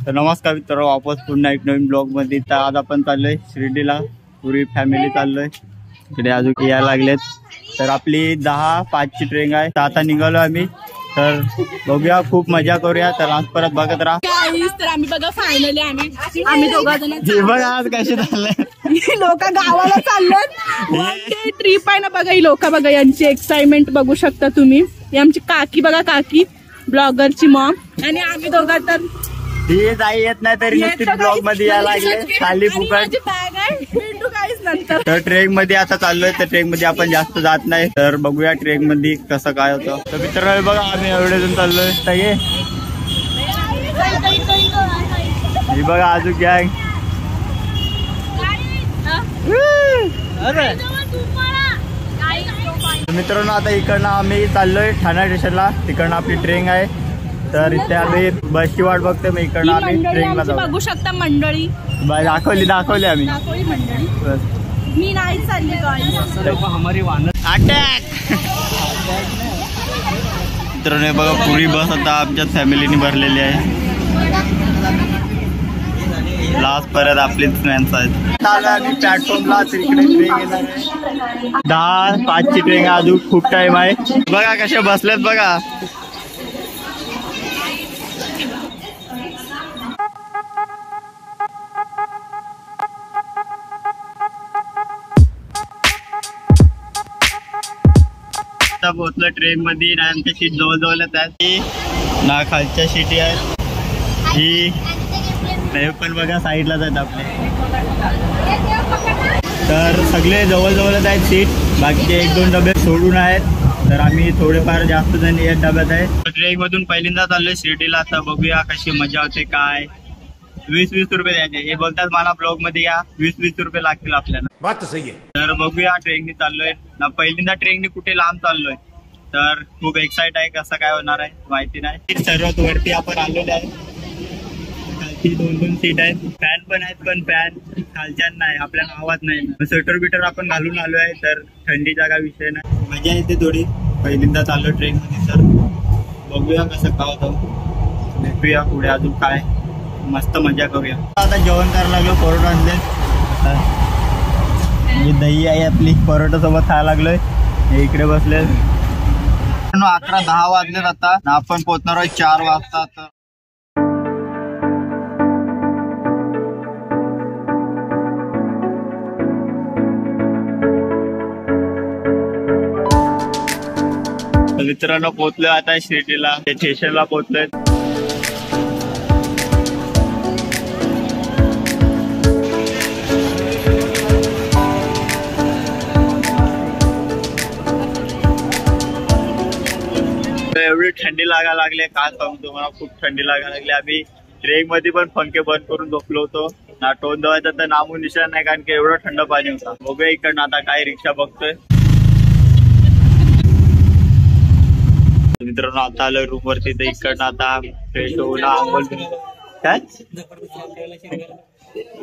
तर नमस्कार मित्रांनो, वापस पुन्हा एक नवीन ब्लॉग मध्ये. तर आज आपण चाललोय शिर्डीला, पुरी फॅमिली चाललोय. इकडे अजून यायला लागलेत. तर आपली 10:05 ची ट्रेन आहे. तर आता निघालो आम्ही. तर बघूया, खूप मजा करूया. तर आज परत बघत राहा. तर आम्ही बघा फायनली आम्ही दोघा जण बघा आज कशी चाललंय. लोक गावाला चाललेत. ट्रिप आहे ना बघा. ही लोक बघा, यांची एक्साइटमेंट बघू शकता तुम्ही. ही आमची काकी बघा, काकी ब्लॉगरची मॉम. आणि आम्ही दोघा तर जाई येत नाही तरी ब्लॉग मध्ये यायला लागले. खाली फुकट. तर ट्रेन मध्ये आता चाललोय. तर ट्रेन मध्ये आपण जास्त जात नाही. तर बघूया ट्रेन मध्ये कसं काय होतं. तर मित्रांनो बघा, आम्ही एवढे जण चाललोय. तर हे बघा अजून गँग. मित्रांनो आता इकडनं आम्ही चाललोय ठाणा स्टेशनला. तिकडनं आपली ट्रेन आहे. तर इथे आम्ही बसची वाट बघतोय. मग इकडनं आम्ही ट्रेनला जाऊ. बघू शकता मंडळी. दाखवली आम्ही. मी नाही चालली. मित्रांनो बघा, पुरी बस आता आमच्या फॅमिलीने भरलेली आहे. लास्ट परत आपलीच फ्रेंड्स आहेत. आम्ही प्लॅटफॉर्मला. इकडे ट्रेन येणार आहे. 10:05 ची ट्रेन. अजून खूप टाइम आहे. बघा कसे बसलेत बघा. पोहोचलं ट्रेन मध्ये. ना आमच्या सीट जवळच आहेत. ना खालच्या सीटी आहेत. ही पण बघा साईडलाच आहेत आपले. तर सगळे जवळच आहेत सीट. बाकीचे 1-2 डबे सोडून आहेत. तर आम्ही थोडेफार जास्त जण या डब्यात आहे. ट्रेन मधून पहिल्यांदा चाललोय शिर्डीला. आता बघूया कशी मजा होते. काय 20-20 रुपये द्यायचे. हे बोलतात मला ब्लॉग मध्ये या 20-20 रुपये लागतील आपल्याला. बात सही आहे. तर बघूया ट्रेनने चाललोय ना. पहिल्यांदा ट्रेनने कुठे लांब चाललोय. तर खूप एक्साइट आहे. कसं काय होणार आहे माहिती नाही. सर्वात वरती आपण आलेलो आहे. खालची 2-2 सीट आहेत. फॅन पण आहेत. पण फॅन खालच्यांना नाही, आपल्या नावात नाही. स्वेटर बिटर आपण घालून आलो आहे. तर थंडीचा काय विषय नाही. मजा येते थोडी. पहिल्यांदा चाललो ट्रेन मध्ये. तर बघूया कसं काय होतं. भेटूया पुढे अजून काय. मस्त मजा करूया. आता जेवण करायला लागलो. परोठा आणले. दही आहे आपली. परोठा सोबत खायला लागलोय. इकडे बसले. 11:10 वाजलेत आता. आपण पोहोचणार आहोत 4 वाजता. मित्रांनो पोहोचलोय आता शिर्डीला. स्टेशनला पोहोचलोय. एवढी थंडी लागायला लागली. काय सांगू तुम्हाला, खूप थंडी लागायला लागली. आम्ही ट्रेन मध्ये पण पंखे बंद करून झोपलो होतो. ना टोन दवायचा तर नामून निशाण नाही, कारण की एवढं थंड पाणी होता. बघूया इकडनं आता काय रिक्षा बघतोय. मित्रांनो आता आलोय रूम वरती. तर इकडनं आता फ्रेश होऊन आंघोळ काय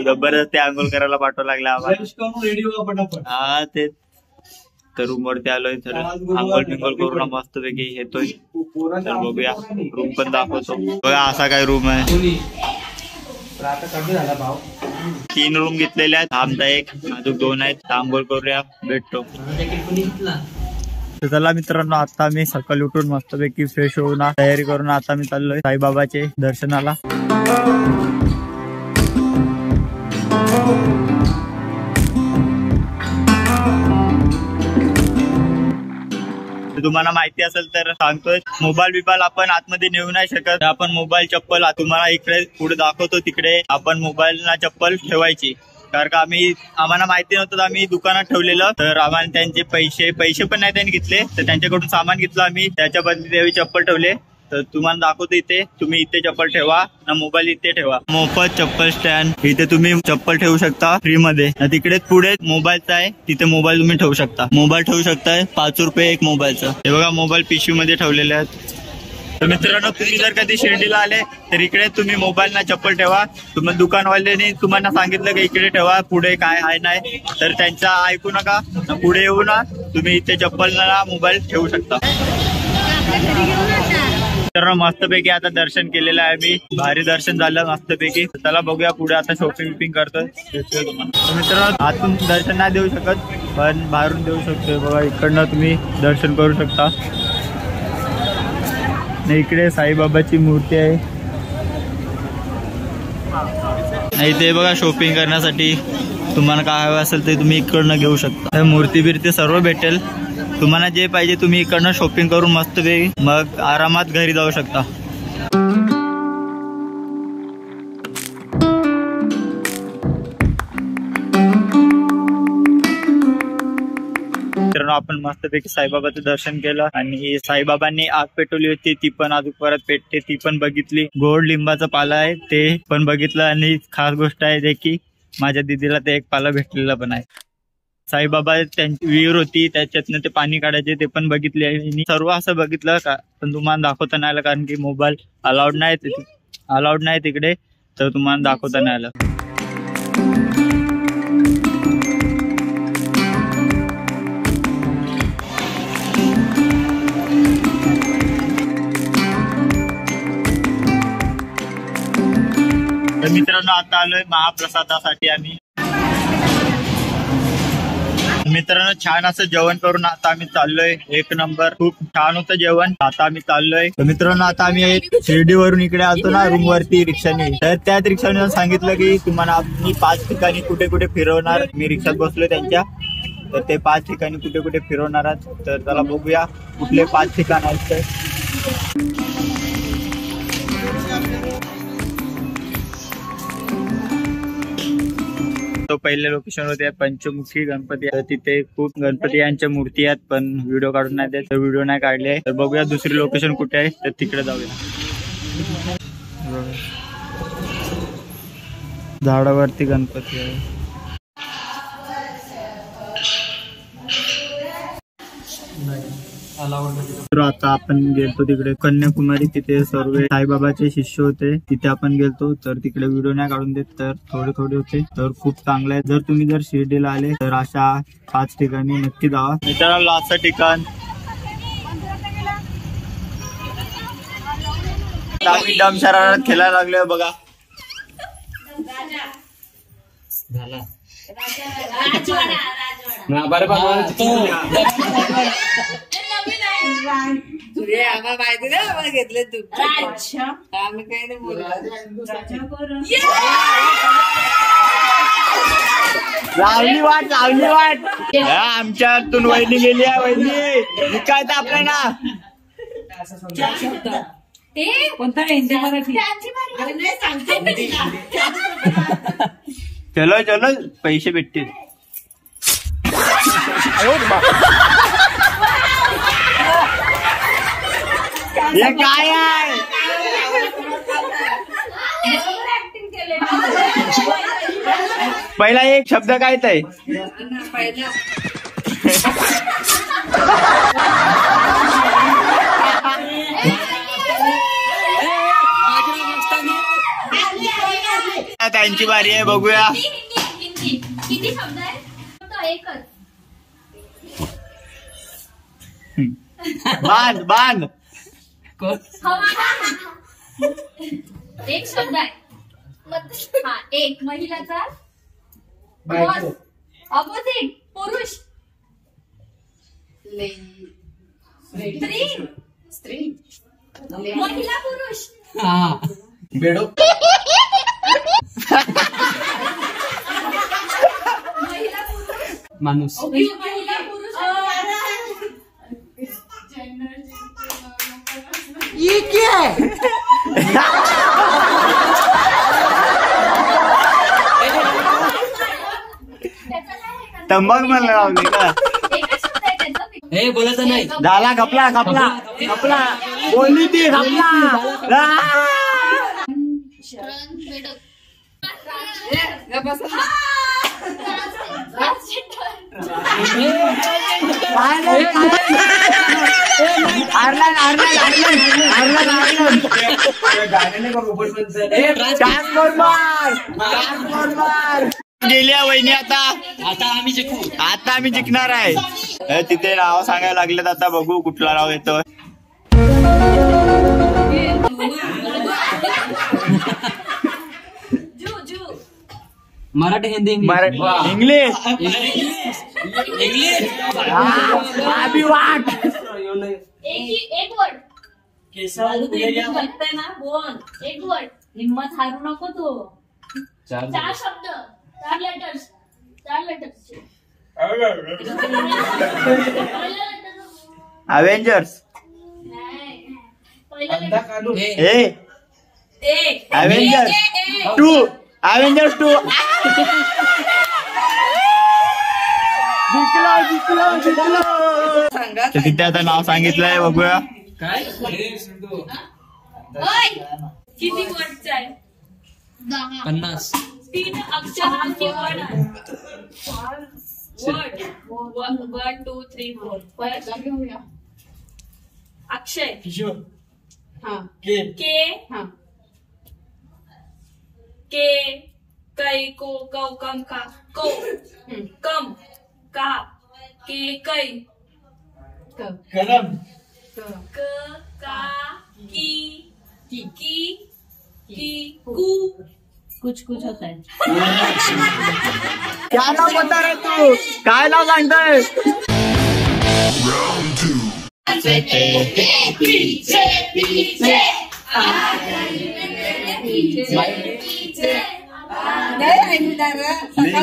जबरदस्ती आंघोळ करायला पाठवावं लागलं आम्हाला. हा तेच. तर रूम वरती आलोय. तर आंघोळ बिंघोळ करून मस्त पैकी येतोय. तर बघूया रूम पण दाखवतो. बघा असा काय रूम आहे. 3 रूम घेतलेले आहेत. आमचा एक, अजून 2 आहेत. आंघोळ करूया, भेटतो. तर चला मित्रांनो, आता मी सकाळी उठून मस्तपैकी फ्रेश होऊन तयारी करून आता मी चाललोय साईबाबाचे दर्शनाला. तुम्हाला माहिती असेल तर सांगतोय. मोबाईल आपण आतमध्ये नेऊ नाही शकत. आपण मोबाईल चप्पल तुम्हाला इकडे पुढे दाखवतो. तिकडे आपण मोबाईलला चप्पल ठेवायची. कारण का आम्हाला माहिती नव्हतं. आम्ही दुकानात ठेवलेलं. तर आम्हाला त्यांचे पैसे पण नाही त्यांनी घेतले. तर त्यांच्याकडून सामान घेतलं आम्ही. त्याच्या बदली चप्पल ठेवले. तर तुम्हाला दाखवतो इथे. तुम्ही इथे चप्पल ठेवा ना, मोबाईल इथे ठेवा. मोफत चप्पल स्टँड. इथे तुम्ही चप्पल ठेवू शकता फ्री मध्ये. तिकडे पुढे मोबाईलचा आहे. तिथे मोबाईल तुम्ही ठेवू शकता. मोबाईल ठेवू शकताय. 5 रुपये एक मोबाईलचा. हे बघा मोबाईल पिशवी मध्ये ठेवलेले आहेत. तर मित्रांनो, तुम्ही जर कधी शिर्डीला आले तर इकडे तुम्ही मोबाईल ना चप्पल ठेवा. तुम्हाला दुकानवाल्याने तुम्हाला सांगितलं की इकडे ठेवा, पुढे काय आहे नाही, तर त्यांचा ऐकू नका. पुढे येऊ ना, तुम्ही इथे चप्पल ना मोबाईल ठेवू शकता. तर मस्तपैकी आता दर्शन केलेलं आहे मी, भारी दर्शन झालं मस्तपैकी. चला बघूया पुढे आता शॉपिंग विपिंग करतोय. मित्रांनो आतून दर्शन नाही देऊ शकत पण बाहेरून देऊ शकतोय. बघा इकडनं तुम्ही दर्शन करू शकता. इकडे साईबाबाची मूर्ती आहे. इथे बघा शॉपिंग करण्यासाठी तुम्हाला काय हवं असेल ते तुम्ही इकडनं घेऊ शकता. मूर्ती बिर्ती सर्व भेटेल. तुम्हाला जे पाहिजे तुम्ही इकडनं शॉपिंग करून मस्त मग आरामात घरी जाऊ शकता. मित्रांनो आपण मस्तपैकी साईबाबाचं दर्शन केलं आणि साईबाबांनी आग पेटवली होती ती पण अजून परत पेटते ती पण बघितली. गोड लिंबाचा पाला आहे ते पण बघितलं आणि खास गोष्ट आहे ते की माझ्या दीदीला ते एक पाला भेटलेला पण आहे. साईबाबा त्यांची विहीर होती त्याच्यातनं ते पाणी काढायचे ते पण बघितले आणि सर्व असं बघितलं का पण तुम्हाला दाखवता नाही आलं कारण की मोबाईल अलाउड नाही तिकडे तर तुम्हाला दाखवता नाही आलं. तर मित्रांनो आता आलोय महाप्रसादासाठी आम्ही. मित्रांनो छान असं जेवण करून आता आम्ही चाललोय. एक नंबर खूप छान होतं जेवण. आता आम्ही चाललोय. मित्रांनो आता आम्ही शिर्डीवरून इकडे आलतो ना रूम वरती रिक्षाने तर त्याच रिक्षाने सांगितलं की तुम्हाला मी 5 ठिकाणी कुठे कुठे फिरवणार. मी रिक्षात बसलोय त्यांच्या तर ते 5 ठिकाणी कुठे कुठे फिरवणार आहेत. तर त्याला बघूया कुठले 5 ठिकाण आहेत ते. तो पहिले लोकेशन होते पंचमुखी गणपती. तिथे खूप गणपती यांच्या मूर्ती आहेत पण व्हिडिओ काढून नाही देत तर व्हिडिओ नाही काढले. तर बघूया दुसरी लोकेशन कुठे आहे तर तिकडे जाऊया. झाडावरती गणपती आहे. तर आता आपण गेलतो तिकडे कन्याकुमारी. तिथे सर्व साईबाबाचे शिष्य होते तिथे आपण गेलतो तर तिकडे व्हिडिओ नाही काढून देत तर थोडे होते तर खूप चांगलं आहे. जर तुम्ही जर शिर्डीला आले तर अशा 5 ठिकाणी नक्की जावा. मित्रांनो लास्टचं ठिकाण आम्ही डम शरारत खेळायला लागलोय बघा. आम्हाला माहिती नाही आम्हाला घेतले तू आम्ही काही नाही बोललो. लावली वाट आमच्यातून वहिनी गेली आहे. वहिनी काय तर आपल्या ना कोणता हिंदी मराठी चलो पैसे भेटतील. हे काय आहे पहिला एक शब्द काय आहे त्यांची बारी आहे बघूया. किती शब्द आहे? एकच. बांध एक शब्द आहे. हा एक महिलाचा ऑपोजिट पुरुष स्त्री महिला पुरुष बेडो महिला पुरुष माणूस महिला पुरुष ये क्या है? तंबाख मला लावली का हे बोलायचं नाही. झाला खपला बोलली ती खपला. गेल्या वहिनी आता आम्ही जिंकणार आहे. तिथे नाव सांगायला लागलेत आता बघू कुठला नाव येतो. मराठी हिंदी इंग्लिश एक वर्ड बघताय ना बोल एक वर्ड हिम्मत हारू नको तू 4 शब्द 4 लेटर्स अवेंजर्स अवेंजर्स 2 सांगा तिथे आता नाव सांगितलंय बघूया. किती वर्डच आहे 50 3 अक्षरांची वर्ड आहे वर्ड 1 2 3 4 परत घेऊया. अक्षय के के कै को कौ कम का को कम का के कै कलम क का की कू कुछ होता है. क्या नाव बता रे तू काय नाव सांगताय.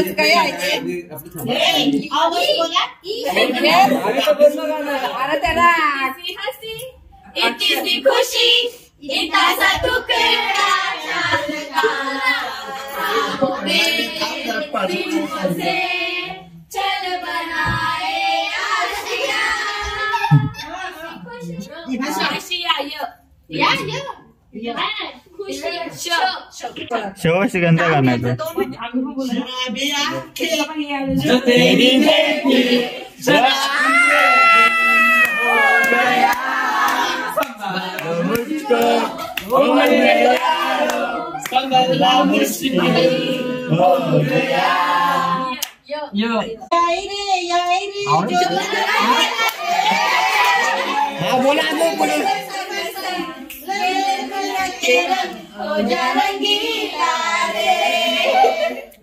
सकाळ काही आहे अरे त्याला हसी इतनी खुशी इतना सा टुकड़ा से चल बनाए आशिया शेवटची गंध गाण्याचं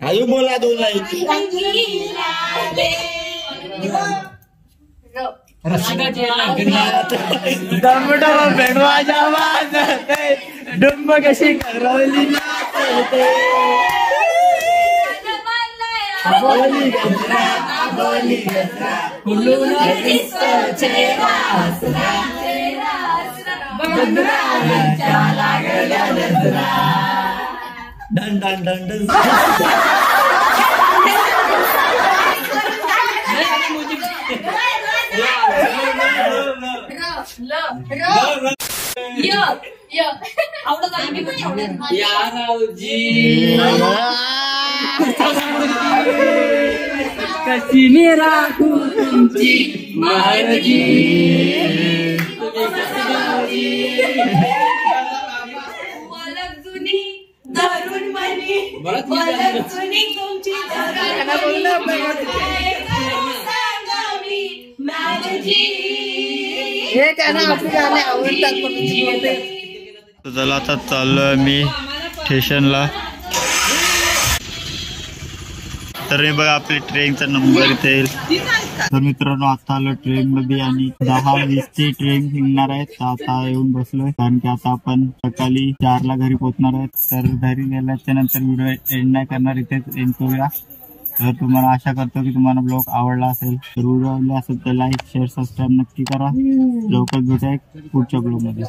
अजून बोला 2 लाईन. भेटवाच्या डुंब कशी करवली डन डन डन डन. कशी राखू तुमची महाराजी धरून मनी जुनी तुमची हे त्यांना आपली गाणे आवडतात म्हणून. चला आता चाललोय मी स्टेशनला. तर हे बघा आपली ट्रेनचा नंबर इथे येईल. तर मित्रांनो आता आलो ट्रेन मध्ये आणि 10:20 ची ट्रेन निघणार आहे. तर आता येऊन बसलोय कारण की आता आपण सकाळी 4 ला घरी पोहोचणार आहेत. तर घरी गेल्याच्या नंतर व्हिडिओ एंड नाही करणार, इथेच एंड करूया. तर तुम्हाला आशा करतो की तुम्हाला ब्लॉग आवडला असेल. तर व्हिडिओ आवडला असेल तर लाईक शेअर सबस्क्राईब नक्की करा. लवकर भेटूया पुढच्या ब्लॉग मध्ये.